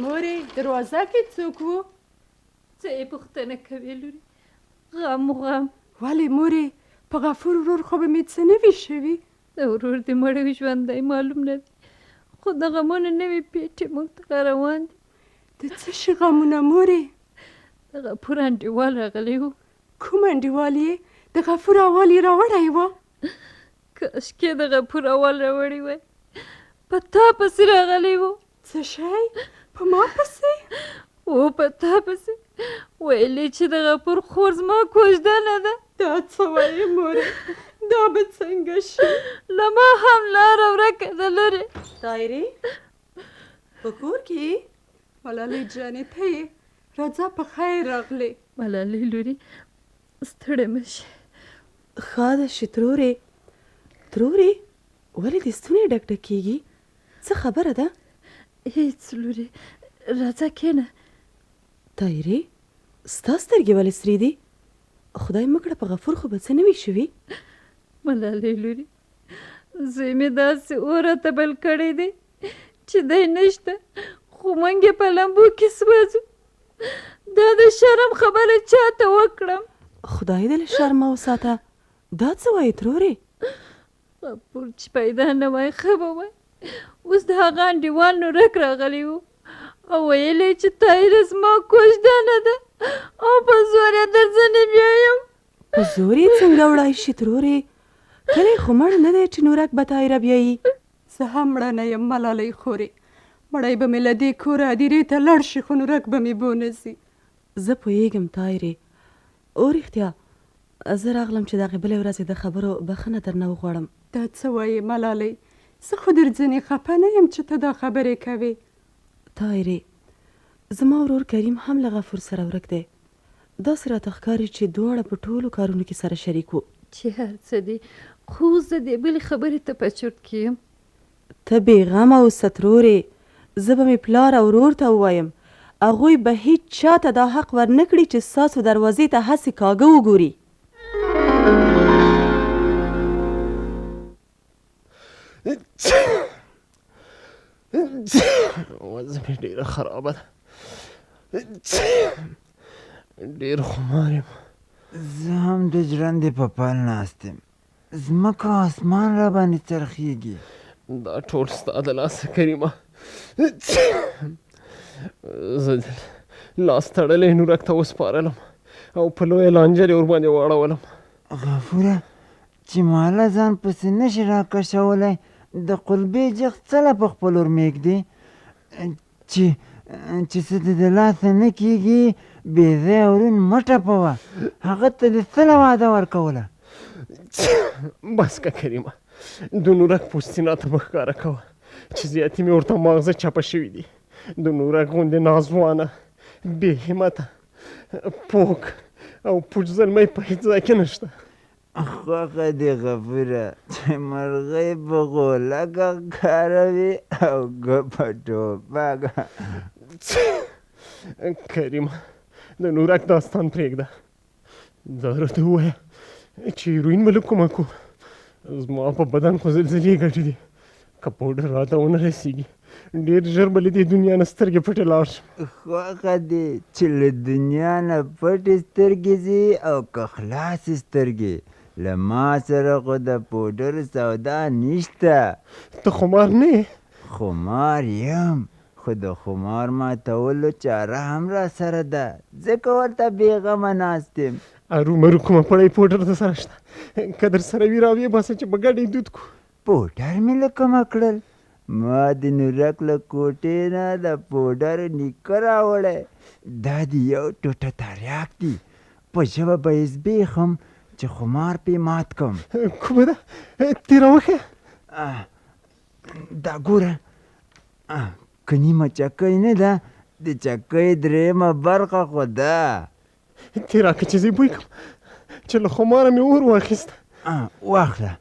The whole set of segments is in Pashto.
مورې دروازه کې څوک و؟ څه یې پوښتنه کوې لورې؟ غم ولې مورې په غفور ورور خو به مې څه نه وي شوي؟ د ورور دې مړ وي ژوندی معلوم نه دی، خو د غمونو نوي پیټې موږ ته روان دي. د څه شي غمونه مورې؟ د غفور انډیوال راغلی و. کوم انډیوال یې؟ د غفور اول یې راوړی و؟ کاشکې د غفور اول راوړی وی، په تا پسې راغلی و. څه شی؟ په ما پسې؟ و په تا پسې ویلې چې د غفور خور زما کوژدنه ده. دا څه وایې مورې؟ دا به څنګه شي؟ له ما هم لاره ورکه ده لرې. طاهرې په کور کې؟ ملالۍ جانې ته یې؟ راځه په خیر راغلې. ملالۍ لورې ستړې مه شي. ښه ده چې ترورې ولې دې ستونی ډک ډکېږي؟ څه خبره ده؟ هېڅ لورې، راځه کښېنه. طاهرې ستا سترګې ولې سرې دي؟ خدای مه کړه په غفور خو به څه نه وي شوي؟ ملالۍ لورې زوی مې داسې اور راته بل کړی دی چې دی نشته، خو موږ یې په لمبو کې سوځو. دا د شرم خبره چاته وکړم؟ خدای دې له شرمه وساته. دا څه وایې ترورې؟ غفور چې پیدا نه وای ښه به وای. اوس د هغه انډیوال نورک راغلی و او ویلی چې طاهره زما کوژدنه ده او په زور یې درځنې بیایم. په زور یې څنګه وړای شي ترورې؟ کلی خو مړ نه دی چې نورک به طاهره بیایي. زه هم مړه نه یم ملالۍ خورې، مړی به مې له دې کوره هدیرې ته لاړ شي خو نورک به مې بونځي. زه پوهېږم طاهرې. او رښتیا زه راغلم چې دغې بلې ورځې د خبرو بخښنه درنه وغواړم. دا څه وایې ملالۍ؟ زه خو درځنې خفه نه یم چې ته دا خبرې کوې. طاهرې زما ورور کریم هم له غفور سره ورک دی. داسې راته ښکاري چې دواړه په ټولو کارونو کې سره شریک وو. چې هر څه دي، خو زه دې بلې خبرې ته په چوټ کې یم. ته بېغمه اوسه ترورې، زه به مې پلار او ورور ته ووایم، هغوی به هیڅ چا ته دا حق ورنه کړي چې ستاسو دروازې ته هسې کاږه وګوري. وضع مې ډېره خرابه ده، ډېر خمار یم. زه هم د ژرندې په پل ناست یم، ځمکه اسمان را باندې څرخیږي. دا ټول ستا د لاسه کریمه. زه لاس تړلی نورک ته وسپارلم او په لویه لانجه یې ورباندې واړولم. غفوره چې ماله ځان پسې نشي راکشولی، د قلبې جغ څله په خپل ور مېږدي چې څه د لاسه نه کېږي، بې ځایه ورون مه ټپوه. هغه ته دې څله وعده ورکوله؟ بس که کریمه، د نورک پوستینا ته مه ښکاره کوه چې زیاتې مې ورته ماغزه چپه شوي دي. د نورک غوندې نازوانه، بې همته، پوک او پوچ زلمی په هېڅ ځای کې نشته. خوښه دې غفوره چې مرغۍ په غولکه ښکاروي او ګه په ټوپک. کریمه د نورک داستان پرېږده، دا راته ووایه چې هیروین به له کومه کو؟ زما په بدن خو زلزلې ګټې دي، که پوډر راته ونه رسېږي ډېر ژر به له دې دنیا نه سترګې پټې لاړ شم. خوښه دې چې له دنیا نه پټې سترګې ځي او که خلاصې سترګې. له ما سره خو د پوډر سودا نشته. ته خمار نه یې؟ خمار یم، خو د خمار ماتولو چاره هم را سره ده، ځکه ورته بېغمه ناست یم. ارومرو کومه پړی پوډر در سره شته؟ که در سره وي راویې باسه چې په ګډه یې دود کړو. پوډر مې له کومه کړل؟ ما د نورک له کوټې نه د پوډر نیکه راوړی. دا د یو ټوټه تریاک دي، په ژبه به یې زبېښم چې خمار پې مات کړم. کومه ده؟ ترې راوښیه. دا ګوره، که نیمه چکۍ نه ده، د چکۍ درېیمه برخه خو ده. ترې راکړه چې زه یې بوی کړم، چې له خماره مې اور واخیسته. واخله،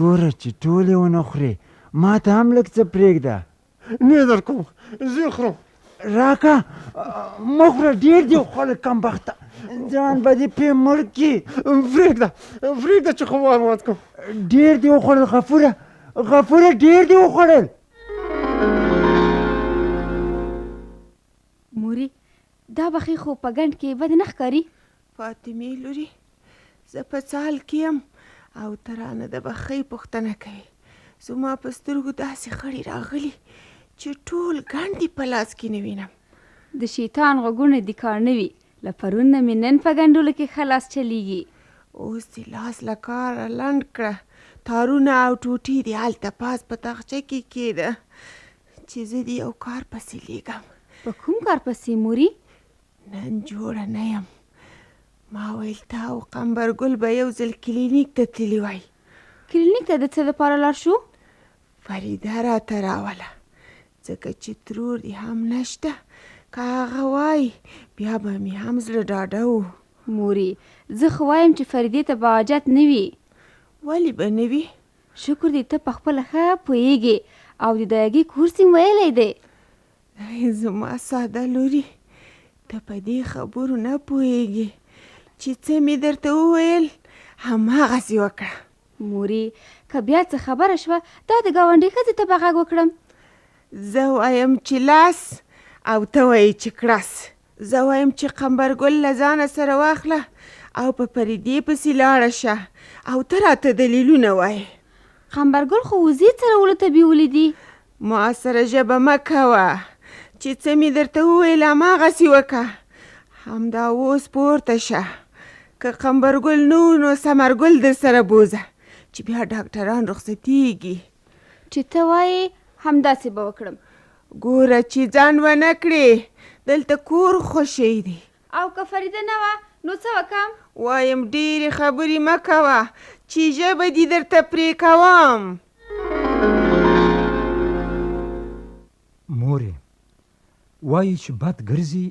ګوره چې ټول یې ونه خورې، ما ته هم لږ څه پرېږده. نه در کوم، زه یې خورم. راکه مه خوره، ډېر دې وخوړل کمبخته، ځان به دې پې مړ کړي. پرېږده چې خمار مات کړم. ډېر دې وخوړل غفوره، ډېر دې وخوړل. دا بخې خو په ګنډ کې بد نه ښکاري. فاطمې لورې، زه په سال کې یم او ته رانه د بخۍ پوښتنه کوې. زما په سترګو داسې خړې راغلي چې ټول ګنډ دې په لاس کې نه وینم. د شیطان غوږونه دې کار نه وي. له پرون نه مې نن په ګنډلو کې ښه لاس چلیږي. اوس دې لاس له کاره لنډ کړه. تارونه او ټوټې دې هلته پاس په تاخچه کې کېده چې زه دې یو کار پسې لیږم. په کوم کار پسې موري؟ نن جوړه نه یم. ما ویل تا او قمبرګل به یو ځل کلینیک ته تللی وای. کلینیک ته د څه لپاره لاړ شو؟ فریده راته راوله، ځکه چې ترور دې هم نشته. که هغه وای بیا به مې هم زړه ډاډه و. موري، زه خو وایم چې فریدې ته به حاجت نه وي. ولې به نه وي؟ شکر دې ته په خپله ښه پوهېږې او د دایګي کورس یې ویلی دی. زما ساده لوري، ته په دې خبرو نه پوهېږې چې څه مې درته وویل هماغسې وکړه. موري، که بیا څه خبره شوه دا د ګاونډي ښځې ته به غږ وکړم. زه وایم چې لاس او ته وایې چې کړس. زه وایم چې قمبرګل له ځانه سره واخله او په فریدې پسې لاړه شه او ته راته دلیلونه وایې. قمبرګل خو وزې څرولو ته بیولې دي. ما سره ژبه مه کوه. چې څه مې درته وویل هماغسې وکړه. همدا اوس پورته شه. که قمبرګل نه و نو ثمرګل در سره بوزه چې بیا ډاکټران رخصتېږي. چې ته وایې همداسې به وکړم. ګوره چې ځان ونه کړې، دلته کور خوشی دی. او که فریده نه وه نو څه وکړم؟ وایم ډېرې خبرې مه کوه چې ژبه دې درته پرې کوم. مورې، وایي چې بد ګرځي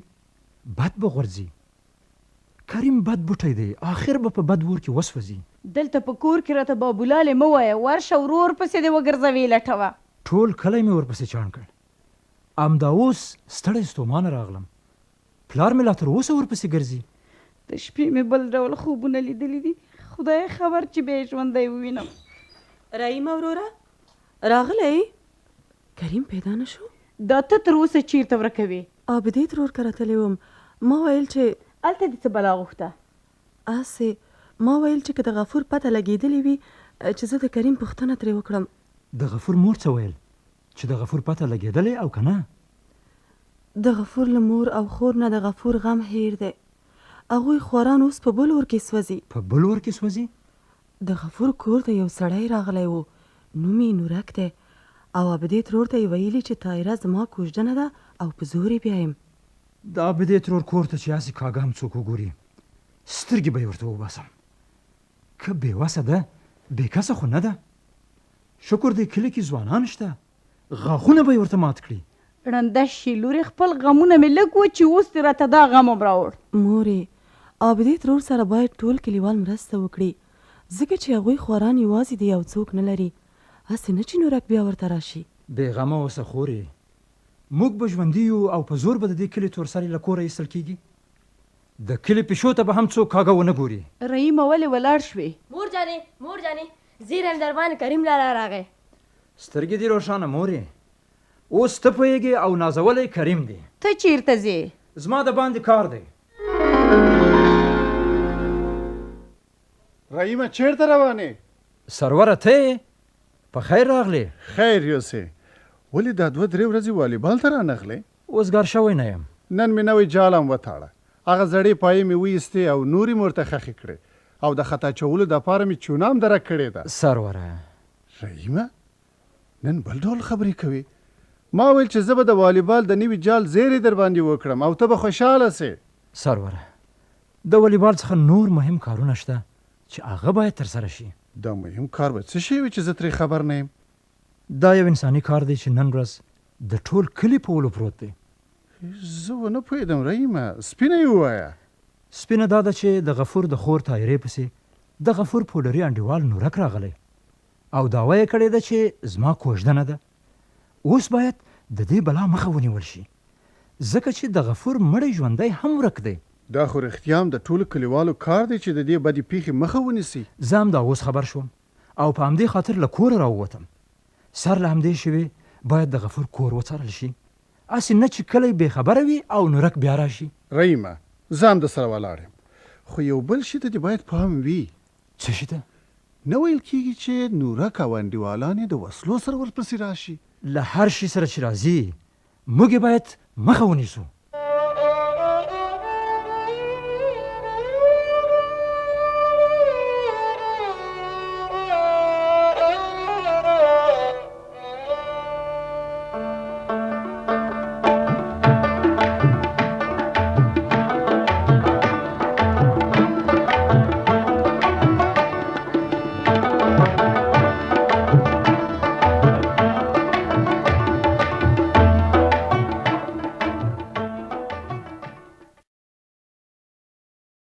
بد به غورځي. کریم بد بوټی دی، آخر به په بد اور کې وسوځي. دلته په کور کې راته بابولالې مه وایه، ورشه ورور پسې دې وګرځوې لټوه. ټول کلی مې ورپسې چاڼ کړ. همدا اوس ستړی ستومانه راغلم. پلار مې لا تر اوسه ورپسې ګرځي. د شپې مې بل ډول خوبونه لیدلي دي. خدای خبر چې به یې ژوندی ووینم. رحیمه وروره راغلی؟ کریم پیدا نه شو؟ دا ته تر اوسه چیرته ورکوې؟ عابدې ترور کره تللی وم. ما ویل چې هلته دې څه بلا غوښته؟ هسې ما ویل چې که د غفور پته لګېدلې وي چې زه د کریم پوښتنه ترې وکړم. د غفور مور څه ویل؟ چې د غفور پته لګېدلی او که نه؟ د غفور له مور او خور نه د غفور غم هیر دی. هغوی خواران اوس په بل اور کې سوځي. په بل اور کې سوځي؟ د غفور کور ته یو سړی راغلی و، نوم یې نورک دی، او عابدې ترور ته یې ویلي چې طاهره زما کوژدنه ده او په زور یې بیایم. د عابدې ترور کور ته چې هسې کاږه هم څوک وګوري سترګې به یې ورته وباسم. که بېوسه ده بېکسه خو نه ده. شکر دی کلي کې ځوانان شته، غاښونه به یې ورته مات کړي. ړنده شي لورې، خپل غمونه مې لږ و چې اوس دې راته دا غم هم راوړ. مورې، عابدې ترور سره باید ټول کلیوال مرسته وکړي، ځکه چې هغوی خواران یوازې دي او څوک نه لري. هسې نه چې نورک بیا ورته راشي. بېغمه اوسه خورې، موږ به ژوندي یو او په زور به د دې کلي تورسرې له کوره ایستل کېږي. د کلي پیشو ته به هم څوک کاږه ونه ګوري. رحیمه ولې ولاړ شوې؟ مور جانې زیرم در باندې کریم لالا راغی. سترګې دې روښانه مورې، اوس ته پوهېږې او نازولی کریم دی. ته چیرته ځې؟ زما د باندې کار دی. رحیمه چیرته روانې؟ سروره ته یې؟ په خیر راغلې؟ خیر یوسې. ولې دا 2-3 ورځې والیبال ته رانغلې؟ اوسګار شوی نه یم. نن مې نوی جال هم وتاړه. هغه زړې پایې مې ویستې او نورې مې ورته خښې کړې او د خطا چولو دپاره مې چونه هم درک کړې ده. سروره رحیمه نن بل ډول خبرې کوې. ما ویل چې زه به د والیبال د نوي جال زیرې در باندې وکړم او ته به خوشحاله سې. سروره د والیبال څخه نور مهم کارونه شته چې هغه باید ترسره شي. دا مهم کار به څه شی وي چې زه ترې خبر نه یم؟ دا یو انساني کار دی چې نن ورځ د ټول کلي په ولو پروت دی. زه ونه پوهېدم رحیمه، سپینه یې ووایه. سپینه دا ده چې د غفور د خور طاهرې پسې د غفور پوډري انډیوال نورک راغلی او دعوه یې کړې ده چې زما کوژدنه ده. اوس باید د دې بلا مخه ونیول شي ځکه چې د غفور مړی ژوندی هم ورک دی. دا خو رښتیا هم د ټولو کلیوالو کار دی چې د دې بدې پیښې مخه ونیسي. زه هم دا اوس خبر شوم او په همدې خاطر له کوره راووتم. سر له همدې شوې باید د غفور کور وڅارل شي هسې نه چې کلی بېخبره وي او نورک بیا راشي. رحیمه زه هم در سره ولاړ یم، خو یو بل شي ته دې باید پام وي. څه شي ته؟ نه ویل کېږي چې نورک او انډیوالان یې د وسلو سره ورپسې راشي. له هر شي سره چې راځي موږ یې باید مخه ونیسو.